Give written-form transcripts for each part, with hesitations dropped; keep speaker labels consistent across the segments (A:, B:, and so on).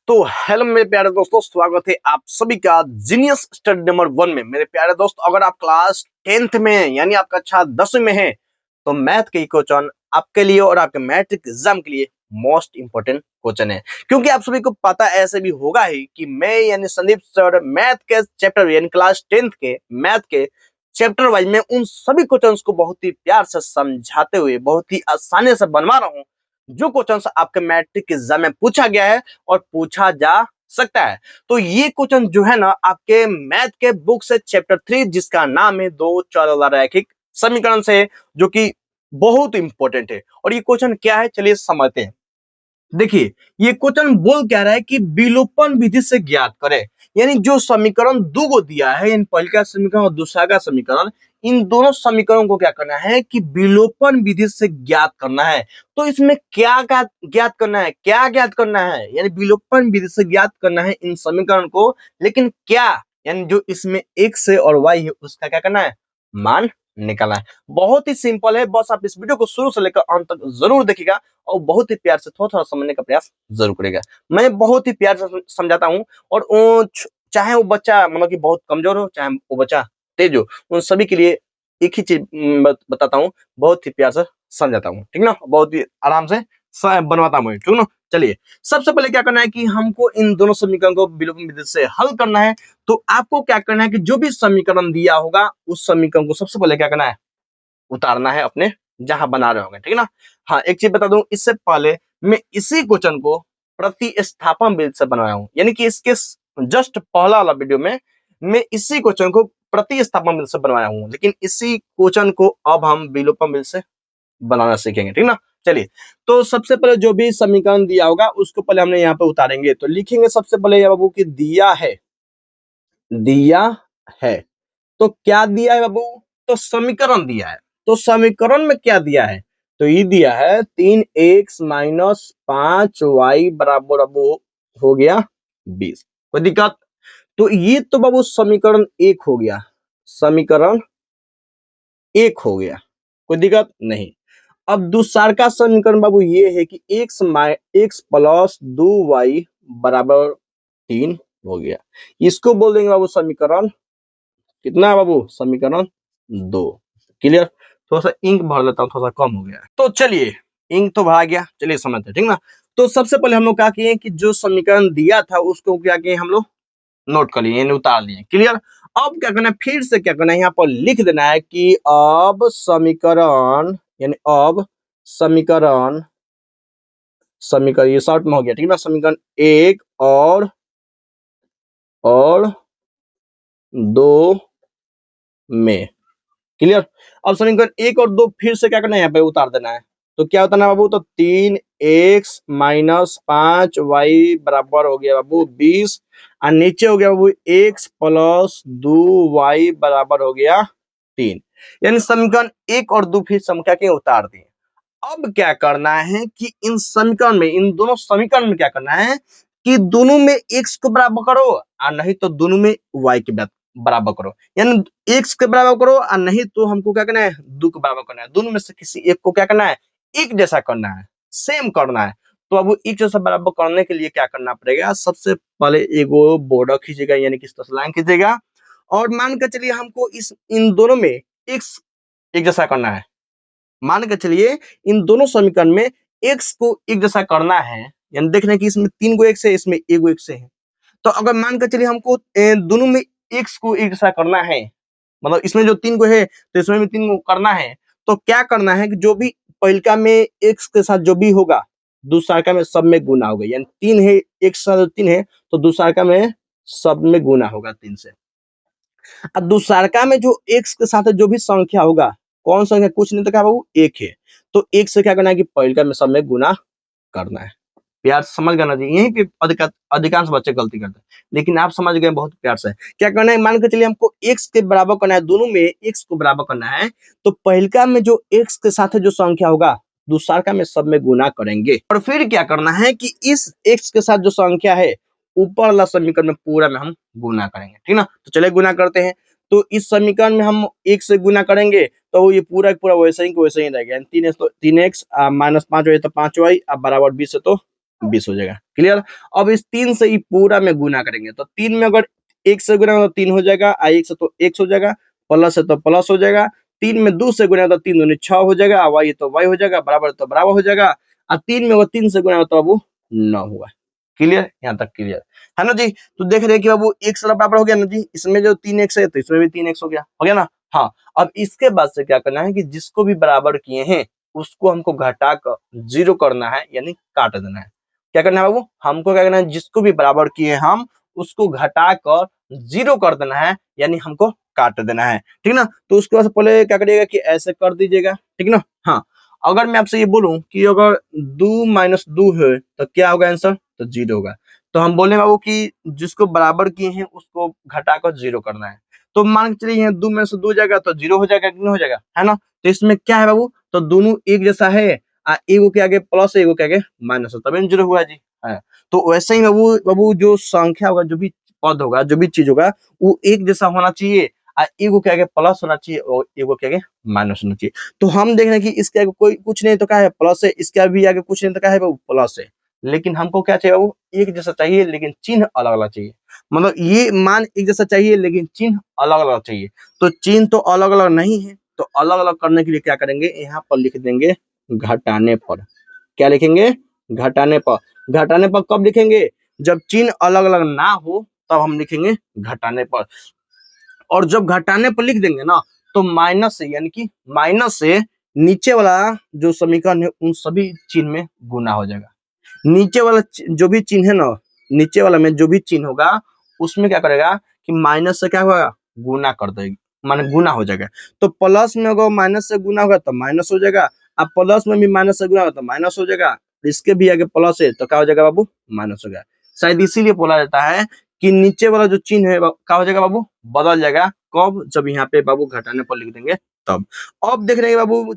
A: तो हेलो मेरे प्यारे दोस्तों, स्वागत है आप सभी का जीनियस स्टडी नंबर 1 में। मेरे प्यारे दोस्त, अगर आप क्लास 10th में हैं यानी आप कक्षा 10वीं में हैं तो मैथ के क्वेश्चन आपके लिए और आपके मैट्रिक एग्जाम के लिए मोस्ट इंपोर्टेंट क्वेश्चन है। क्योंकि आप सभी को पता ऐसे भी होगा ही कि मैं यानी संदीप सर मैथ के चैप्टर यानी क्लास 10th के मैथ के चैप्टर वाइज में उन सभी क्वेश्चंस को बहुत ही प्यार से समझाते हुए बहुत ही आसानी से बनवा रहा हूँ, जो क्वेश्चंस आपके मैट्रिक एग्जाम में पूछा गया है और पूछा जा सकता है। तो ये क्वेश्चन जो है ना आपके मैथ के बुक से चैप्टर 3 जिसका नाम है दो चर रैखिक समीकरण से, जो कि बहुत इंपॉर्टेंट है। और ये क्वेश्चन क्या है चलिए समझते हैं। देखिए ये क्वेश्चन बोल क्या रहा है कि विलोपन विधि से ज्ञात करें। यानी जो समीकरण दो को दिया है, यानी पहले का समीकरण और दूसरा का समीकरण, इन दोनों समीकरणों को क्या करना है कि विलोपन विधि से ज्ञात करना है। तो इसमें क्या ज्ञात करना है, क्या ज्ञात करना है, यानी विलोपन विधि से ज्ञात करना है इन समीकरण को। लेकिन क्या, यानी जो इसमें x है और y है उसका क्या करना है, मान निकालना है। बहुत ही सिंपल है, बस आप इस वीडियो को शुरू से लेकर अंत तक जरूर देखिएगा और बहुत ही प्यार से थोड़ा थोड़ा समझने का प्रयास जरूर करेगा। मैं बहुत ही प्यार से समझाता हूँ और चाहे वो बच्चा मतलब कि बहुत कमजोर हो, चाहे वो बच्चा तेज हो, उन सभी के लिए एक ही चीज बताता हूँ, बहुत ही प्यार से समझाता हूँ, ठीक ना। बहुत ही आराम से बनवाता हूँ, ठीक ना। चलिए सबसे पहले क्या करना है कि हमको इन दोनों समीकरण को विलोपन विधि से हल करना है। तो आपको क्या करना है कि जो भी समीकरण दिया होगा उस समीकरण को सबसे पहले क्या करना है, उतारना है अपने जहां बना रहे होंगे, ठीक है ना। हाँ, एक चीज बता दूं, इससे पहले मैं इसी क्वेश्चन को प्रतिस्थापन विधि से बनाया हूं, यानी कि इसके जस्ट पहला वाला वीडियो में मैं इसी क्वेश्चन को प्रतिस्थापन विधि से बनवाया हूं, लेकिन इसी क्वेश्चन को अब हम विलोपन विधि से बनाना सीखेंगे, ठीक ना। चलिए तो सबसे पहले जो भी समीकरण दिया होगा उसको पहले हमने यहाँ पे उतारेंगे। तो लिखेंगे सबसे पहले ये बाबू की दिया है, दिया है। तो क्या दिया है बाबू, तो समीकरण दिया है। तो समीकरण में क्या दिया है, तो ये दिया है 3x माइनस 5y बराबर अब हो गया 20। कोई दिक्कत, तो ये तो बाबू समीकरण एक हो गया, समीकरण एक हो गया, कोई दिक्कत नहीं। अब दूसरा का समीकरण बाबू ये है कि x प्लस 2y बराबर 3 हो गया। इसको बोल देंगे बाबू समीकरण कितना है बाबू, समीकरण 2। क्लियर। थोड़ा सा इंक भर लेता हूँ, थोड़ा सा कम हो गया है। तो चलिए इंक तो भरा गया, चलिए समझते हैं, ठीक ना। तो सबसे पहले हम लोग क्या किए कि जो समीकरण दिया था उसको क्या किए हम लोग नोट कर लिए, उतार लिए। क्लियर। अब क्या करना है, फिर से क्या करना है, यहाँ पर लिख देना है कि अब समीकरण, यानी अब समीकरण, समीकरण ये शॉर्ट में हो गया, ठीक है। समीकरण एक और दो में। क्लियर। अब समीकरण एक और दो फिर से क्या करना है, यहाँ पे उतार देना है। तो क्या होता है बाबू, तो 3x माइनस 5y बराबर हो गया बाबू 20, और नीचे हो गया बाबू x प्लस 2y बराबर हो गया 3। यानी समीकरण एक और दो फिर संख्या के उतार दिए। अब क्या करना है कि इन समीकरण में, इन दोनों समीकरण में क्या करना है कि दोनों में x को बराबर करो और नहीं तो दोनों में y के बराबर करो। यानी x के बराबर करो और नहीं तो हमको क्या करना है, 2 के बराबर करना है। दोनों में से किसी एक को क्या करना है, एक जैसा करना है, सेम करना है। तो अब एक जैसा बराबर करने के लिए क्या करना पड़ेगा, सबसे पहले एगो बॉर्डर खींचेगा, यानी कि लाइन खींचेगा और मान के चलिए हमको इन दोनों में x एक जैसा करना है। मान के चलिए इन दोनों समीकरण में x को एक जैसा करना है, यानी देखना है कि इसमें 3 गो x है, इसमें एगो x है। तो अगर मान के चलिए हमको दोनों में x को एक जैसा करना है, मतलब इसमें जो 3 गो है तो इसमें भी 3 गो करना है। तो क्या करना है कि जो भी पहलका में x के साथ जो भी होगा दूसरा में सब में गुना होगा। यानी 3 है, x साथ 3 है तो दूसरा में सब में गुना होगा 3 से। और दूसरका में जो x के साथ जो भी संख्या होगा, कौन संख्या, कुछ नहीं तो क्या बाबू एक है, तो एक से क्या करना है कि पहलका में सब में गुना करना है। प्यार से समझ गए ना जी, यहीं पे अधिकांश बच्चे गलती करते हैं, लेकिन आप समझ गए बहुत प्यार से। क्या करना है, मान के चलिए हमको x के बराबर करना है, दोनों में x को बराबर करना है। तो पहलका में जो x के साथ जो संख्या होगा दूसरका में सब में गुना करेंगे। और फिर क्या करना है कि इस x के साथ जो संख्या है ऊपर वाला समीकरण में पूरा में हम गुना करेंगे, ठीक ना। तो चलिए गुना करते हैं। तो इस समीकरण में हम एक से गुना करेंगे तो ये पूरा पूरा वैसे ही रहेगा। 3x माइनस 5y तो 5y, अब बराबर 20 है तो 20 हो जाएगा। क्लियर। अब इस 3 से ही पूरा में गुना करेंगे, तो 3 में अगर 1 से गुना तो 3 हो जाएगा, 1 से तो 1 हो जाएगा, प्लस है तो प्लस हो जाएगा, 3 में 2 से गुना तो 3 दूनी 6 हो जाएगा, वाई तो वाई हो जाएगा, बराबर तो बराबर हो जाएगा, और 3 में अगर 3 से गुना तो बाबू 9 हुआ। क्लियर, यहाँ तक क्लियर है ना जी। तो देख रहे हैं कि बाबू एक सारा बराबर हो गया ना जी, इसमें जो 3x है तो इसमें भी 3x हो गया ना। हाँ, अब इसके बाद से क्या करना है कि जिसको भी बराबर किए हैं उसको हमको घटा कर 0 करना है, यानी काट देना है। क्या करना है बाबू, हमको क्या करना है, जिसको भी बराबर किए हम उसको घटा कर 0 कर देना है, यानी हमको काट देना है, ठीक ना। तो उसके बाद पहले क्या करिएगा कि ऐसे कर दीजिएगा, ठीक ना। हाँ, अगर मैं आपसे ये बोलूं कि अगर 2 माइनस 2 है तो क्या होगा आंसर, तो 0 होगा। तो हम बोले बाबू कि जिसको बराबर किए हैं उसको घटाकर 0 करना है। तो मान के चलिए 2 में से 2 जाएगा तो 0 हो जाएगा कि नहीं हो जाएगा, है ना। तो इसमें क्या है बाबू, तो दोनों एक जैसा है, एगो के आगे प्लस है, एगो के आगे माइनस है, तभी 0 हुआ जी। है, तो वैसे ही बाबू बाबू जो संख्या होगा, जो भी पद होगा, जो भी चीज होगा, वो एक जैसा होना चाहिए, एगो के आगे प्लस होना चाहिए और एगो के आगे माइनस होना चाहिए। तो हम देख रहे हैं कि इसके आगे कोई कुछ नहीं तो क्या है, प्लस है, इसके भी आगे कुछ नहीं तो क्या है बाबू, प्लस है। लेकिन हमको क्या चाहिए बाबू, एक जैसा चाहिए लेकिन चिन्ह अलग अलग चाहिए। मतलब ये मान एक जैसा चाहिए लेकिन चिन्ह अलग अलग चाहिए। तो चिन्ह तो अलग अलग नहीं है, तो अलग अलग करने के लिए क्या करेंगे, यहाँ पर लिख देंगे घटाने पर। क्या लिखेंगे, घटाने पर। घटाने पर कब लिखेंगे, जब चिन्ह अलग अलग ना हो तब हम लिखेंगे घटाने पर। और जब घटाने पर लिख देंगे ना, तो माइनस से, यानी कि माइनस से नीचे वाला जो समीकरण है उन सभी चिन्ह में गुना हो जाएगा। नीचे वाला जो भी चिन्ह है ना, नीचे वाला में जो भी चिन्ह होगा उसमें क्या करेगा कि माइनस से क्या होगा, गुना कर देगी, माने गुना हो जाएगा। तो प्लस में अगर माइनस से गुना होगा तो माइनस हो जाएगा, अब प्लस में भी माइनस से गुना होगा तो माइनस हो जाएगा, इसके भी आगे प्लस है तो क्या हो जाएगा बाबू, माइनस हो गया। शायद इसीलिए बोला जाता है कि नीचे वाला जो चिन्ह है क्या हो जाएगा बाबू, बदल जाएगा। कब, जब यहाँ पे बाबू घटाने पर लिख देंगे तब। अब देख रहे हैं बाबू,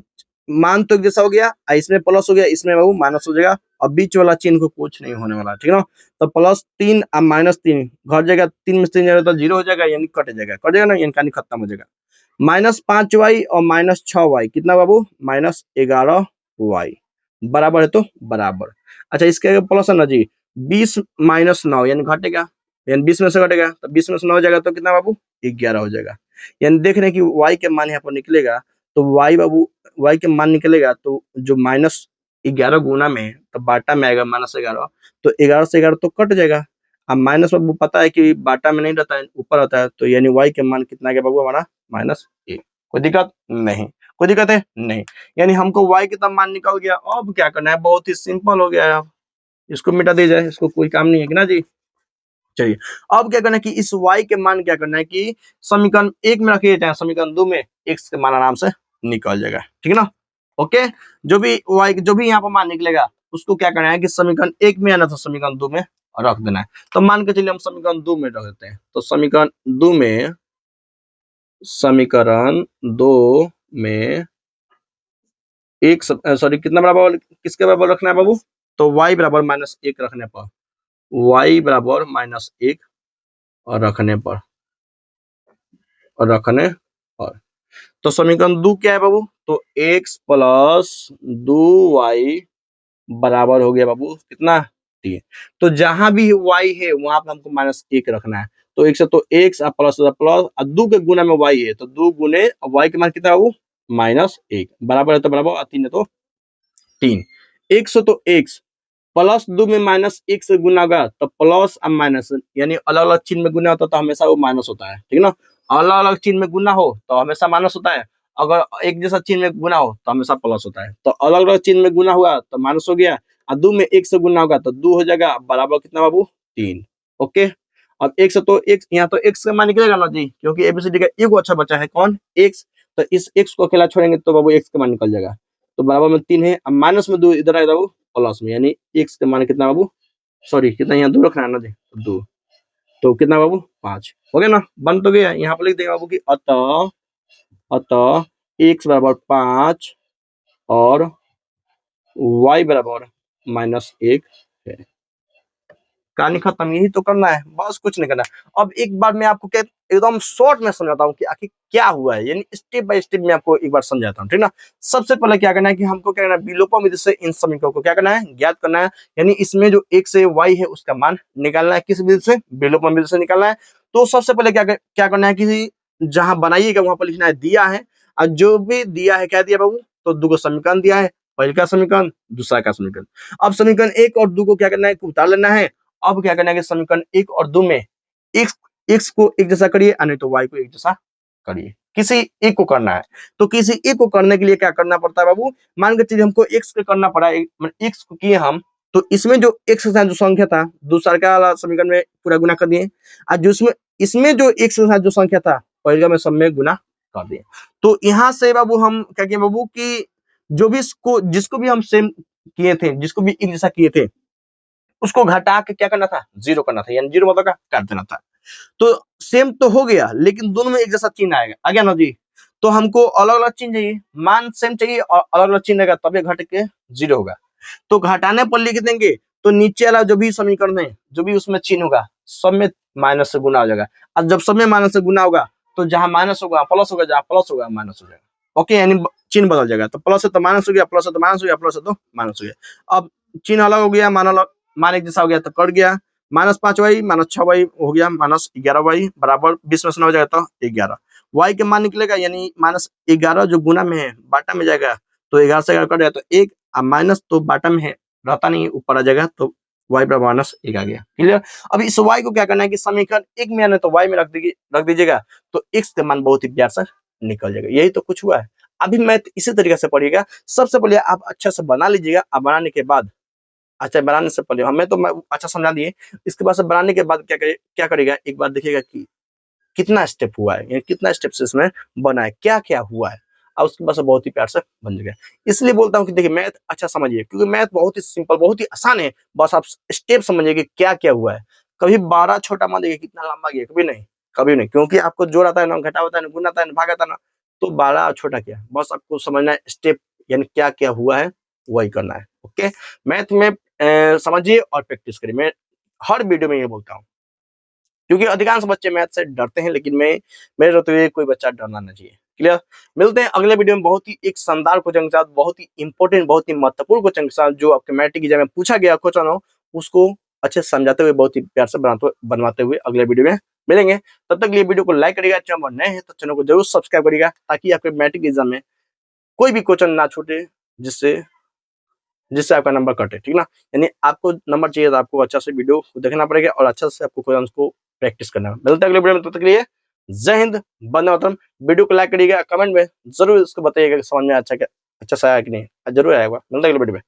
A: मान तो एक जैसा हो गया, इसमें प्लस हो गया, इसमें बाबू माइनस हो जाएगा। अब बीच वाला चिन्ह को कुछ नहीं होने वाला, ठीक है ना। तो +3 और -3 घट जाएगा, 3 में से 3 जाएगा तो 0 हो जाएगा, यानी कट जाएगा, कट जाएगा ना, यानी कहानी खत्म हो जाएगा। -5y और -6y कितना बाबू, -11y बराबर है, तो बराबर। अच्छा, इसके आगे प्लस है ना जी, 20 - 9 यानी घटेगा, यानी 20 में से घटेगा तो 20 में से 9 हो जाएगा तो कितना बाबू, 11 हो जाएगा। यानी देख रहे हैं कि y के मान यहाँ पर निकलेगा, तो y बाबू, y के मान निकलेगा तो जो -11 गुना में तो बाटा में आएगा -11, तो 11 से 11 तो कट जाएगा। अब माइनस बाबू पता है कि बाटा में नहीं रहता है, ऊपर रहता है, तो यानी y के मान कितना आ गया बाबू हमारा, -1। कोई दिक्कत नहीं, कोई दिक्कत है नहीं, यानी हमको y कितना मान निकल गया। अब क्या करना है, बहुत ही सिंपल हो गया है, इसको मिटा दिया जाए, इसको कोई काम नहीं है कि ना जी। चलिए, अब क्या करना है कि इस y के मान क्या करना है कि समीकरण 1 में रखिए, चाहे समीकरण 2 में, x के मान आराम से निकल जाएगा, ठीक है ना। ओके, जो भी y जो भी यहाँ पर मान निकलेगा उसको क्या करना है कि समीकरण 1 में आना था, समीकरण 2 में रख देना है। तो मान के चलिए हम समीकरण 2 में रख देते हैं, तो समीकरण 2 में एक सॉरी कितना बराबर, किसके बराबर रखना है बाबू, तो y बराबर -1 रखने पर, y बराबर -1 और रखने पर, तो समीकरण 2 क्या है बाबू, तो x + 2y बराबर हो गया बाबू कितना, 3। तो जहां भी y है वहां पर हमको -1 रखना है। तो एक से तो x प्लस प्लस, 2 के गुना में y है तो 2 गुने y के मान कितना बाबू, -1 बराबर है तो बराबर, और 3 है तो 3। x तो x +2 में -1 से गुना होगा तो प्लस और माइनस, यानी अलग अलग चिन्ह में गुना होता है तो हमेशा वो माइनस होता है, ठीक है ना। अलग अलग चिन्ह में गुना हो तो हमेशा माइनस होता है, अगर एक जैसा चिन्ह में गुना हो तो हमेशा प्लस होता है। तो अलग अलग चिन्ह में गुना हुआ तो माइनस हो गया, और 2 में 1 से गुना होगा तो 2 हो जाएगा, बराबर कितना बाबू, 3। ओके, अब x से तो x, यहाँ तो x का मान निकलेगा ना जी, क्योंकि एबीसीडी का एक अच्छा बचा है कौन, x। तो इस x को अकेला छोड़ेंगे तो बाबू x का मान निकल जाएगा, तो बराबर में 3 है, अब माइनस में 2 इधर आएगा बाबू प्लस में, यानी x का मान कितना बाबू, सॉरी कितना, यहाँ 2 रखना है ना जी, 2, तो कितना बाबू, 5 हो गया ना, बन तो गया। यहाँ पर लिख देंगे बाबू की अतः अतः x बराबर 5 और y बराबर -1 है। कहानी खत्म, यही तो करना है, बस कुछ नहीं करना है। अब एक बार मैं आपको एकदम शॉर्ट में समझाता हूँ कि आखिर क्या हुआ है, यानी स्टेप बाय स्टेप मैं आपको एक बार समझाता हूँ, ठीक ना। सबसे पहले क्या करना है कि हमको क्या करना है, विलोपन विधि से इन समीकरणों को क्या करना है, ज्ञात करना है। यानी इसमें जो x से y है उसका मान निकालना है, किस विधि से, विलोपन विधि से निकालना है। तो सबसे पहले क्या करना है कि जहां बनाइएगा वहां पर लिखना है दिया है, और जो भी दिया है क्या दिया बाबू, तो दो समीकरण दिया है, पहले का समीकरण, दूसरा का समीकरण। अब समीकरण 1 और 2 को क्या करना है, उतार लेना है। अब क्या करना है कि समीकरण 1 और 2 में x को एक जैसा करिए, नहीं तो y को एक जैसा करिए, किसी एक को करना है। तो किसी एक को करने के लिए क्या करना पड़ता है बाबू, मान के चलिए हमको x को करना पड़ा, x को किए हम, तो इसमें जो x के साथ जो संख्या था दूसरा का वाला समीकरण में पूरा गुना कर दिए, और जो इसमें जो x के साथ जो संख्या था पहले में सब में गुना कर दिए। तो यहाँ से बाबू हम क्या किए बाबू कि जो भी जिसको भी हम सेम किए थे, जिसको भी एक जैसा किए थे, उसको घटा के क्या करना था, जीरो करना था, यानी जीरो मतलब का काट देना था। तो सेम तो हो गया, लेकिन दोनों में एक जैसा चिन्ह आएगा, आ गया ना जी। तो हमको अलग अलग चिन्ह चाहिए, मान सेम चाहिए और अलग अलग चिन्ह रहेगा, तभी घट के जीरो होगा। तो घटाने पर लिख देंगे, तो नीचे वाला जो भी समीकरण है, जो भी उसमें चिन्ह होगा, सब में माइनस से गुना हो जाएगा। अब जब सब में माइनस से गुना होगा, तो जहां माइनस होगा प्लस होगा, जहां प्लस होगा माइनस हो जाएगा। ओके, यानी चिन्ह बदल जाएगा। तो प्लस है तो माइनस हो गया, प्लस है तो माइनस हो गया, प्लस है तो माइनस हो गया। अब चिन्ह अलग हो गया, मान अलग, मान एक जैसा हो गया तो कट गया। -5y -6y हो गया, -11y बराबर 20 में से 9 हो जाएगा तो 11। y के मान निकलेगा, यानी -11 जो गुना में है बाटा में जाएगा, तो 11 से 11 कट जाएगा तो 1, और माइनस तो बाटा में है रहता नहीं, ऊपर आ जाएगा, तो y बराबर -1 आ गया। क्लियर। अब इस y को क्या करना है कि समीकरण 1 में आने तो y में रख दीजिएगा, तो x का मान बहुत ही प्यार से निकल जाएगा। यही तो कुछ हुआ है। अभी मैथ इसी तरीके से पढ़िएगा। सबसे पहले आप अच्छा से बना लीजिएगा, और बनाने के बाद, अच्छा बनाने से पहले हमें तो मैं अच्छा समझा दिए, इसके बाद से बनाने के बाद क्या करेगा, एक बार देखिएगा कि कितना स्टेप हुआ है, यानी कितना स्टेप से इसमें बना है, क्या क्या हुआ है, और उसके बाद से बहुत ही प्यार से बन जाएगा। इसलिए बोलता हूँ कि देखिए मैथ अच्छा समझिए, क्योंकि मैथ बहुत ही सिंपल, बहुत ही आसान है। बस आप स्टेप समझिए कि क्या क्या हुआ है। कभी 12 छोटा मान देखिए कितना लंबा गया, कभी नहीं, कभी नहीं, क्योंकि आपको जोड़ आता है ना, घटा होता है ना, गुना आता है ना, भाग आता है ना, तो 12 छोटा क्या, बस आपको समझना है स्टेप, यानी क्या क्या हुआ है वही करना है। ओके, मैथ में समझिए और प्रैक्टिस करिए। मैं हर वीडियो में ये बोलता हूँ, क्योंकि अधिकांश बच्चे मैथ से डरते हैं, लेकिन मेरे रहते हुए कोई बच्चा डरना नहीं चाहिए। क्लियर। मिलते हैं अगले वीडियो में बहुत ही एक शानदार क्वेश्चन के साथ, बहुत ही इंपॉर्टेंट, बहुत ही महत्वपूर्ण क्वेश्चन के साथ, जो आपके मैट्रिक एग्जाम में पूछा गया क्वेश्चन हो, उसको अच्छे से समझाते हुए, बहुत ही प्यार से बनवाते हुए अगले वीडियो में मिलेंगे। तब तक लिए वीडियो को लाइक करिएगा, चैनल पर नए हैं तो चैनल को जरूर सब्सक्राइब करिएगा, ताकि आपके मैट्रिक एग्जाम में कोई भी क्वेश्चन ना छूटे, जिससे जिससे आपका नंबर कटे, ठीक ना। यानी आपको नंबर चाहिए तो आपको अच्छा से वीडियो को देखना पड़ेगा, और अच्छा से आपको क्वेश्चन को प्रैक्टिस करना है। मिलते हैं अगले वीडियो में, तब तक के लिए जय हिंद, वंदे मातरम। वीडियो को लाइक करिएगा, कमेंट में जरूर इसको बताइएगा कि समझ में अच्छा सा आया कि नहीं, जरूर आएगा। मिलते हैं अगले वीडियो में।